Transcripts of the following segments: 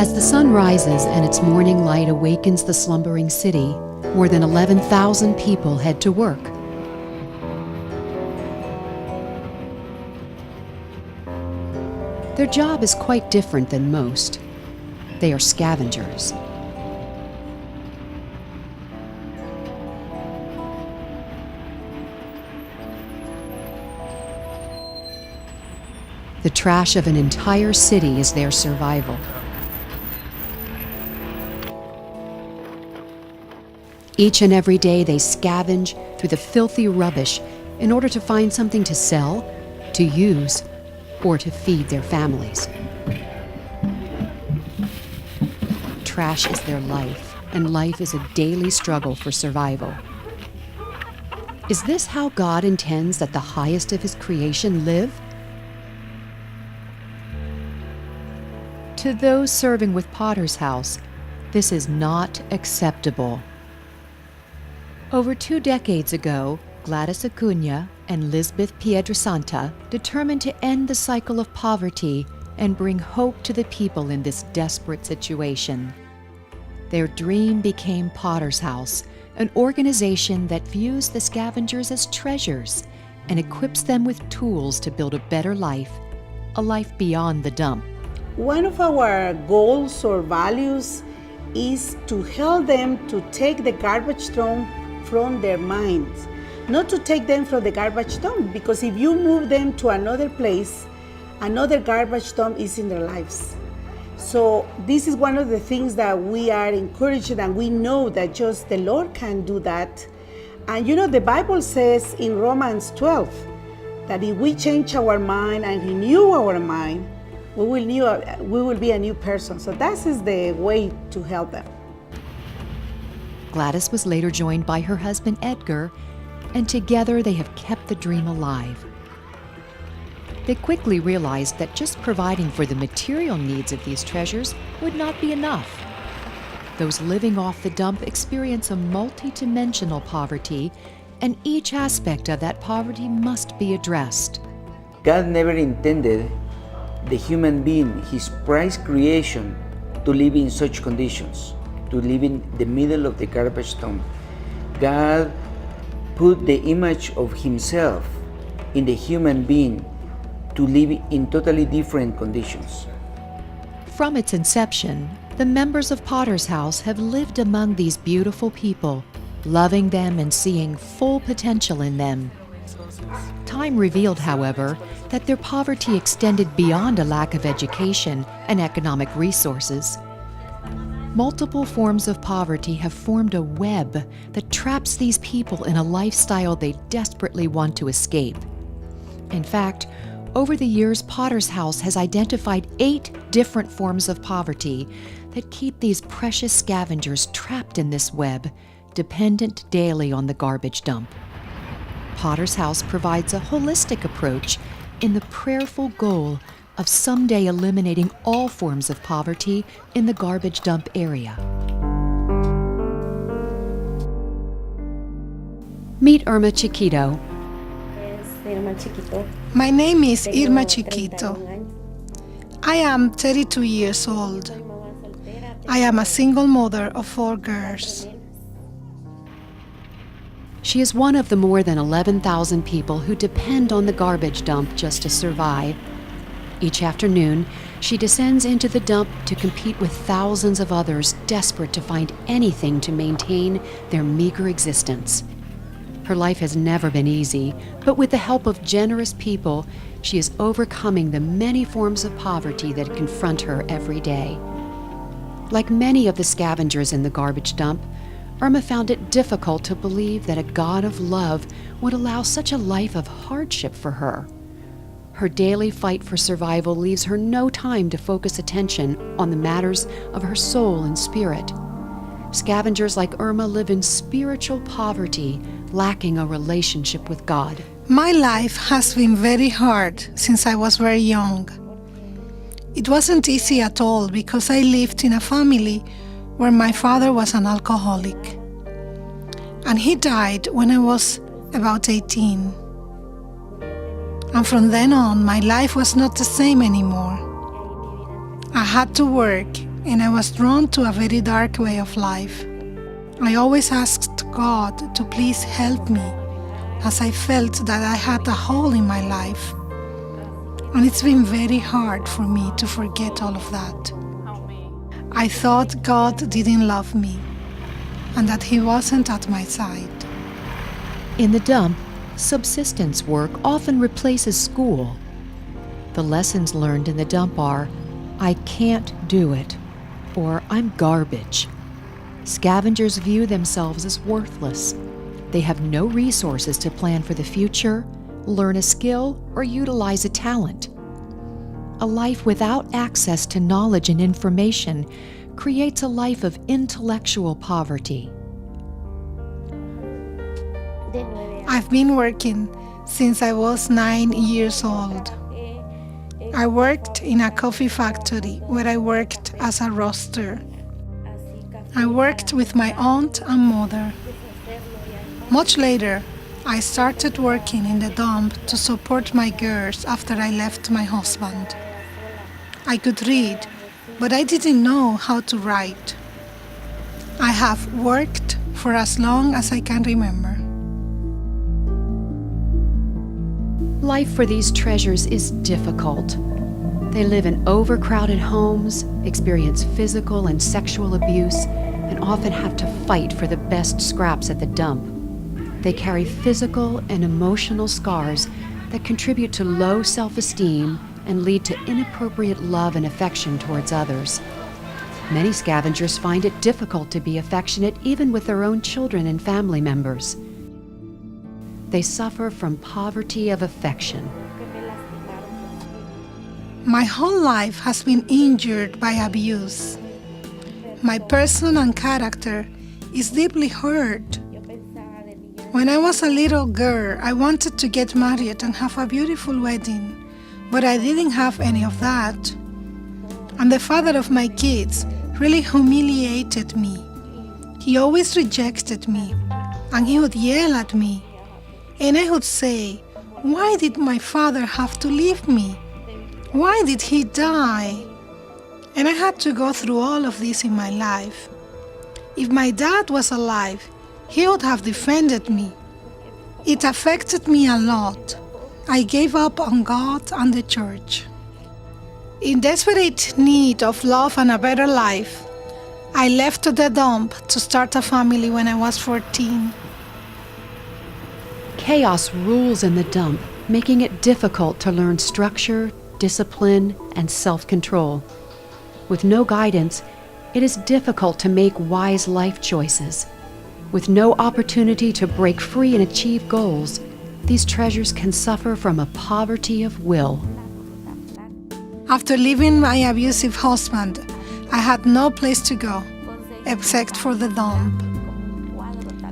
As the sun rises and its morning light awakens the slumbering city, more than 11,000 people head to work. Their job is quite different than most. They are scavengers. The trash of an entire city is their survival. Each and every day they scavenge through the filthy rubbish in order to find something to sell, to use, or to feed their families. Trash is their life, and life is a daily struggle for survival. Is this how God intends that the highest of His creation live? To those serving with Potter's House, this is not acceptable. Over 2 decades ago, Gladys Acuna and Lisbeth Piedrasanta determined to end the cycle of poverty and bring hope to the people in this desperate situation. Their dream became Potter's House, an organization that views the scavengers as treasures and equips them with tools to build a better life, a life beyond the dump. One of our goals or values is to help them to take the garbage dump from their minds, not to take them from the garbage dump, because if you move them to another place, another garbage dump is in their lives. So this is one of the things that we are encouraged, and we know that just the Lord can do that. And you know, the Bible says in Romans 12 that if we change our mind and renew our mind, we will be a new person. So that is the way to help them. Gladys was later joined by her husband Edgar, and together they have kept the dream alive. They quickly realized that just providing for the material needs of these treasures would not be enough. Those living off the dump experience a multi-dimensional poverty, and each aspect of that poverty must be addressed. God never intended the human being, His prized creation, to live in such conditions, to live in the middle of the garbage dump. God put the image of Himself in the human being to live in totally different conditions. From its inception, the members of Potter's House have lived among these beautiful people, loving them and seeing full potential in them. Time revealed, however, that their poverty extended beyond a lack of education and economic resources. Multiple forms of poverty have formed a web that traps these people in a lifestyle they desperately want to escape. In fact, over the years, Potter's House has identified 8 different forms of poverty that keep these precious scavengers trapped in this web, dependent daily on the garbage dump. Potter's House provides a holistic approach in the prayerful goal of someday eliminating all forms of poverty in the garbage dump area. Meet Irma Chiquito. My name is Irma Chiquito. I am 32 years old. I am a single mother of 4 girls. She is one of the more than 11,000 people who depend on the garbage dump just to survive. Each afternoon, she descends into the dump to compete with thousands of others desperate to find anything to maintain their meager existence. Her life has never been easy, but with the help of generous people, she is overcoming the many forms of poverty that confront her every day. Like many of the scavengers in the garbage dump, Irma found it difficult to believe that a God of love would allow such a life of hardship for her. Her daily fight for survival leaves her no time to focus attention on the matters of her soul and spirit. Scavengers like Irma live in spiritual poverty, lacking a relationship with God. My life has been very hard since I was very young. It wasn't easy at all because I lived in a family where my father was an alcoholic. And he died when I was about 18. And from then on, my life was not the same anymore. I had to work and I was drawn to a very dark way of life. I always asked God to please help me, as I felt that I had a hole in my life. And it's been very hard for me to forget all of that. I thought God didn't love me, and that He wasn't at my side. In the dump, subsistence work often replaces school. The lessons learned in the dump are, "I can't do it," or "I'm garbage." Scavengers view themselves as worthless. They have no resources to plan for the future, learn a skill, or utilize a talent. A life without access to knowledge and information creates a life of intellectual poverty. I've been working since I was 9 years old. I worked in a coffee factory where I worked as a roaster. I worked with my aunt and mother. Much later, I started working in the dump to support my girls after I left my husband. I could read, but I didn't know how to write. I have worked for as long as I can remember. Life for these treasures is difficult. They live in overcrowded homes, experience physical and sexual abuse, and often have to fight for the best scraps at the dump. They carry physical and emotional scars that contribute to low self-esteem and lead to inappropriate love and affection towards others. Many scavengers find it difficult to be affectionate even with their own children and family members. They suffer from poverty of affection. My whole life has been injured by abuse. My person and character is deeply hurt. When I was a little girl, I wanted to get married and have a beautiful wedding, but I didn't have any of that. And the father of my kids really humiliated me. He always rejected me, and he would yell at me. And I would say, "Why did my father have to leave me? Why did he die?" And I had to go through all of this in my life. If my dad was alive, he would have defended me. It affected me a lot. I gave up on God and the church. In desperate need of love and a better life, I left the dump to start a family when I was 14. Chaos rules in the dump, making it difficult to learn structure, discipline, and self-control. With no guidance, it is difficult to make wise life choices. With no opportunity to break free and achieve goals, these treasures can suffer from a poverty of will. After leaving my abusive husband, I had no place to go except for the dump.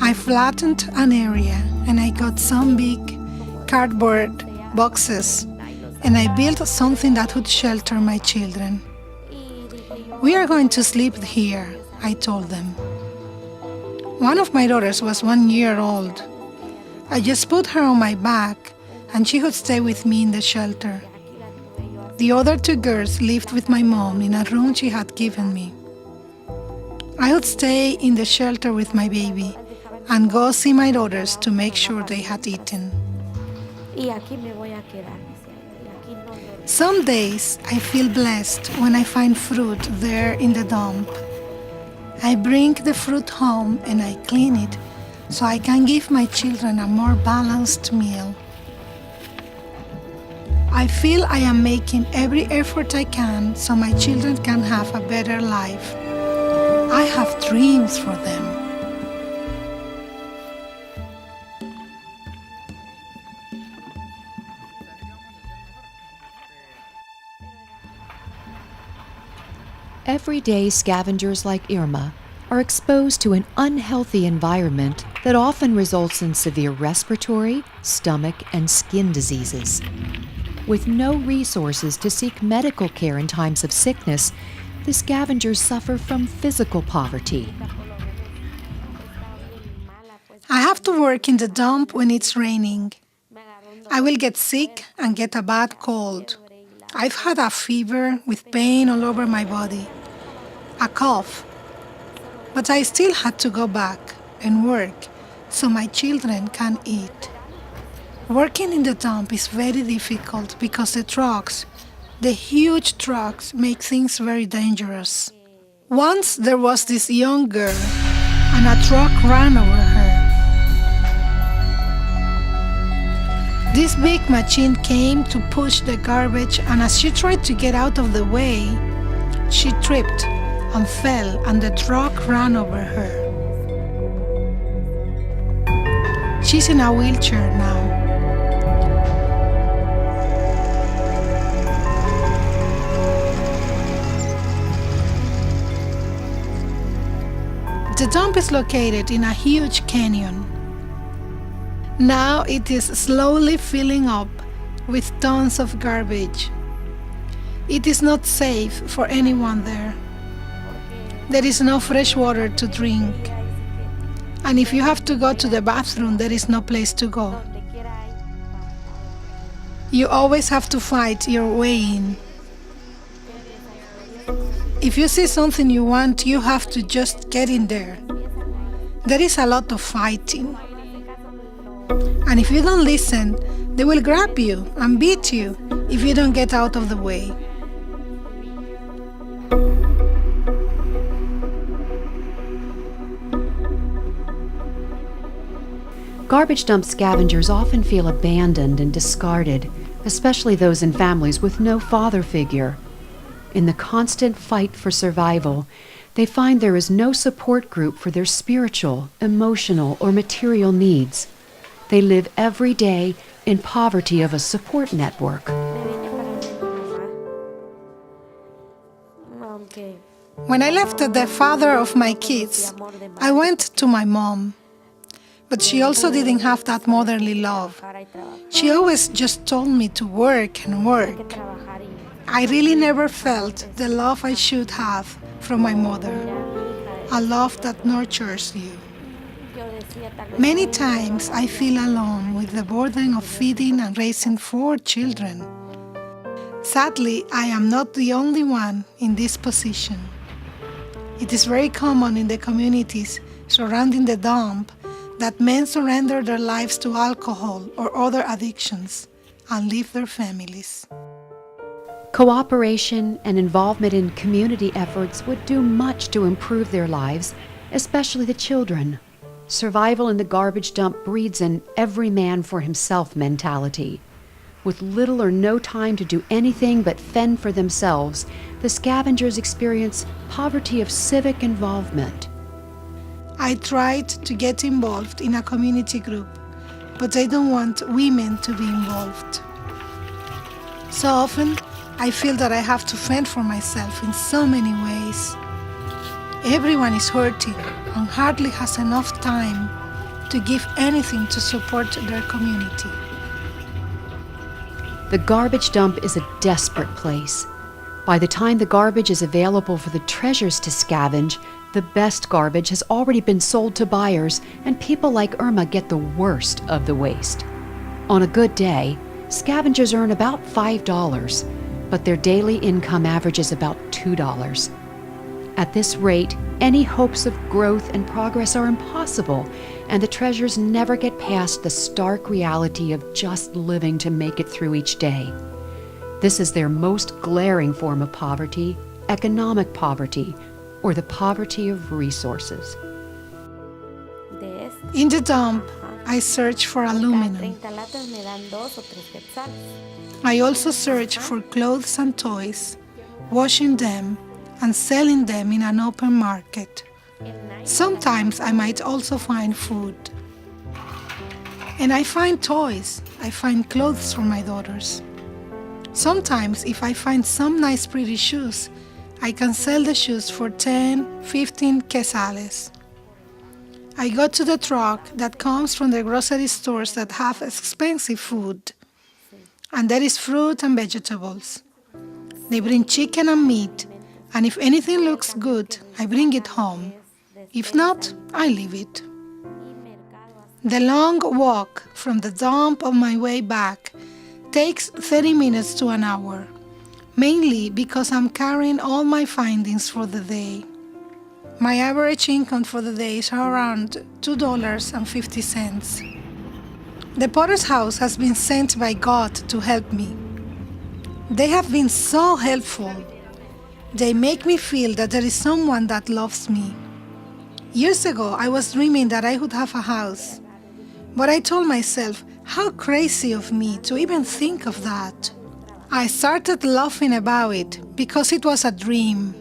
I flattened an area and I got some big cardboard boxes and I built something that would shelter my children. "We are going to sleep here," I told them. One of my daughters was 1 year old. I just put her on my back and she would stay with me in the shelter. The other 2 girls lived with my mom in a room she had given me. I would stay in the shelter with my baby and go see my daughters to make sure they had eaten. Some days I feel blessed when I find fruit there in the dump. I bring the fruit home and I clean it so I can give my children a more balanced meal. I feel I am making every effort I can so my children can have a better life. I have dreams for them. Everyday scavengers like Irma are exposed to an unhealthy environment that often results in severe respiratory, stomach, and skin diseases. With no resources to seek medical care in times of sickness, the scavengers suffer from physical poverty. I have to work in the dump when it's raining. I will get sick and get a bad cold. I've had a fever with pain all over my body. a cough. But I still had to go back and work so my children can eat. Working in the dump is very difficult because the huge trucks, make things very dangerous. Once there was this young girl and a truck ran over her. This big machine came to push the garbage, and as she tried to get out of the way, she tripped and fell, and the truck ran over her. She's in a wheelchair now. The dump is located in a huge canyon. Now it is slowly filling up with tons of garbage. It is not safe for anyone there. There is no fresh water to drink. And if you have to go to the bathroom, there is no place to go. You always have to fight your way in. If you see something you want, you have to just get in there. There is a lot of fighting. And if you don't listen, they will grab you and beat you if you don't get out of the way. Garbage dump scavengers often feel abandoned and discarded, especially those in families with no father figure. In the constant fight for survival, they find there is no support group for their spiritual, emotional, or material needs. They live every day in poverty of a support network. When I left the father of my kids, I went to my mom. But she also didn't have that motherly love. She always just told me to work and work. I really never felt the love I should have from my mother, a love that nurtures you. Many times I feel alone with the burden of feeding and raising 4 children. Sadly, I am not the only one in this position. It is very common in the communities surrounding the dump that men surrender their lives to alcohol or other addictions and leave their families. Cooperation and involvement in community efforts would do much to improve their lives, especially the children. Survival in the garbage dump breeds an every man for himself mentality. With little or no time to do anything but fend for themselves, the scavengers experience poverty of civic involvement. I tried to get involved in a community group, but I don't want women to be involved. So often, I feel that I have to fend for myself in so many ways. Everyone is hurting and hardly has enough time to give anything to support their community. The garbage dump is a desperate place. By the time the garbage is available for the treasures to scavenge, the best garbage has already been sold to buyers, and people like Irma get the worst of the waste. On a good day, scavengers earn about $5, but their daily income averages about $2. At this rate, any hopes of growth and progress are impossible, and the treasures never get past the stark reality of just living to make it through each day. This is their most glaring form of poverty, economic poverty, or the poverty of resources. In the dump, I search for aluminum. I also search for clothes and toys, washing them and selling them in an open market. Sometimes I might also find food. And I find toys, I find clothes for my daughters. Sometimes if I find some nice pretty shoes, I can sell the shoes for 10, 15 quetzales. I go to the truck that comes from the grocery stores that have expensive food. And there is fruit and vegetables. They bring chicken and meat, and if anything looks good, I bring it home. If not, I leave it. The long walk from the dump on my way back takes 30 minutes to an hour, mainly because I'm carrying all my findings for the day. My average income for the day is around $2.50. The Potter's House has been sent by God to help me. They have been so helpful. They make me feel that there is someone that loves me. Years ago, I was dreaming that I would have a house. But I told myself, how crazy of me to even think of that. I started laughing about it because it was a dream.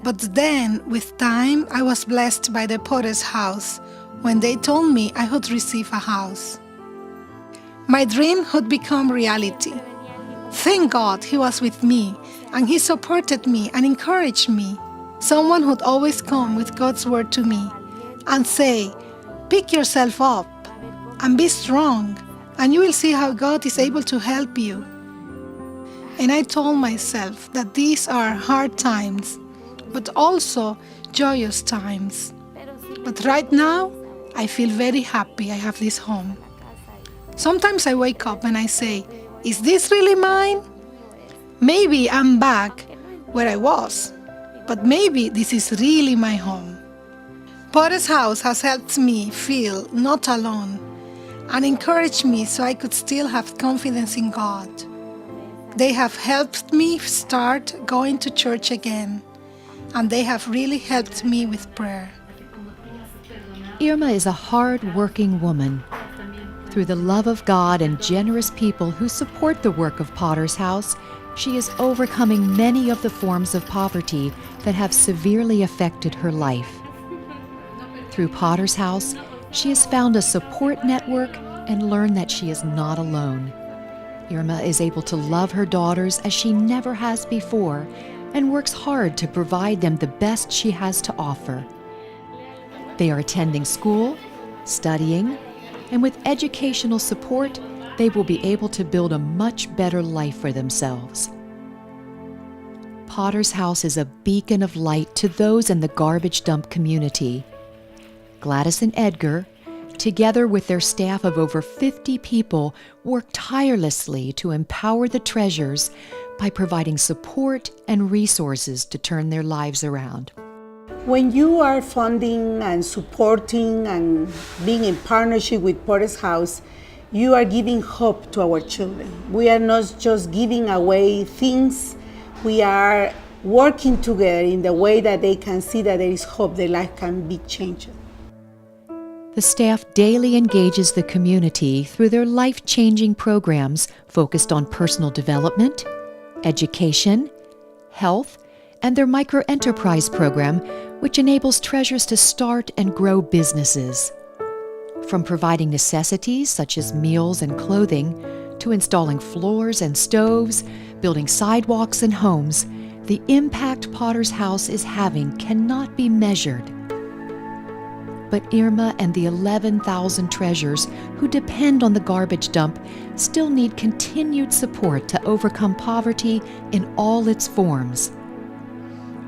But then, with time, I was blessed by the Potter's House when they told me I would receive a house. My dream would become reality. Thank God He was with me, and He supported me and encouraged me. Someone would always come with God's word to me and say, pick yourself up and be strong, and you will see how God is able to help you. And I told myself that these are hard times, but also joyous times. But right now, I feel very happy I have this home. Sometimes I wake up and I say, is this really mine? Maybe I'm back where I was, but maybe this is really my home. Potter's House has helped me feel not alone and encouraged me so I could still have confidence in God. They have helped me start going to church again, and they have really helped me with prayer. Irma is a hard-working woman. Through the love of God and generous people who support the work of Potter's House, she is overcoming many of the forms of poverty that have severely affected her life. Through Potter's House, she has found a support network and learned that she is not alone. Irma is able to love her daughters as she never has before and works hard to provide them the best she has to offer. They are attending school, studying, and with educational support, they will be able to build a much better life for themselves. Potter's House is a beacon of light to those in the garbage dump community. Gladys and Edgar, together with their staff of over 50 people, work tirelessly to empower the treasures by providing support and resources to turn their lives around. When you are funding and supporting and being in partnership with Potter's House, you are giving hope to our children. We are not just giving away things, we are working together in the way that they can see that there is hope, their life can be changed. The staff daily engages the community through their life-changing programs focused on personal development, education, health, and their micro-enterprise program, which enables treasures to start and grow businesses. From providing necessities such as meals and clothing, to installing floors and stoves, building sidewalks and homes, the impact Potter's House is having cannot be measured. But Irma and the 11,000 treasures who depend on the garbage dump still need continued support to overcome poverty in all its forms.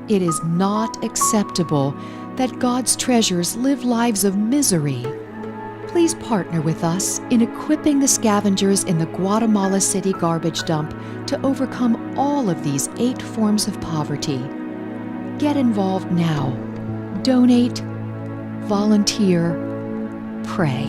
It is not acceptable that God's treasures live lives of misery. Please partner with us in equipping the scavengers in the Guatemala City garbage dump to overcome all of these 8 forms of poverty. Get involved now. Donate, volunteer, pray.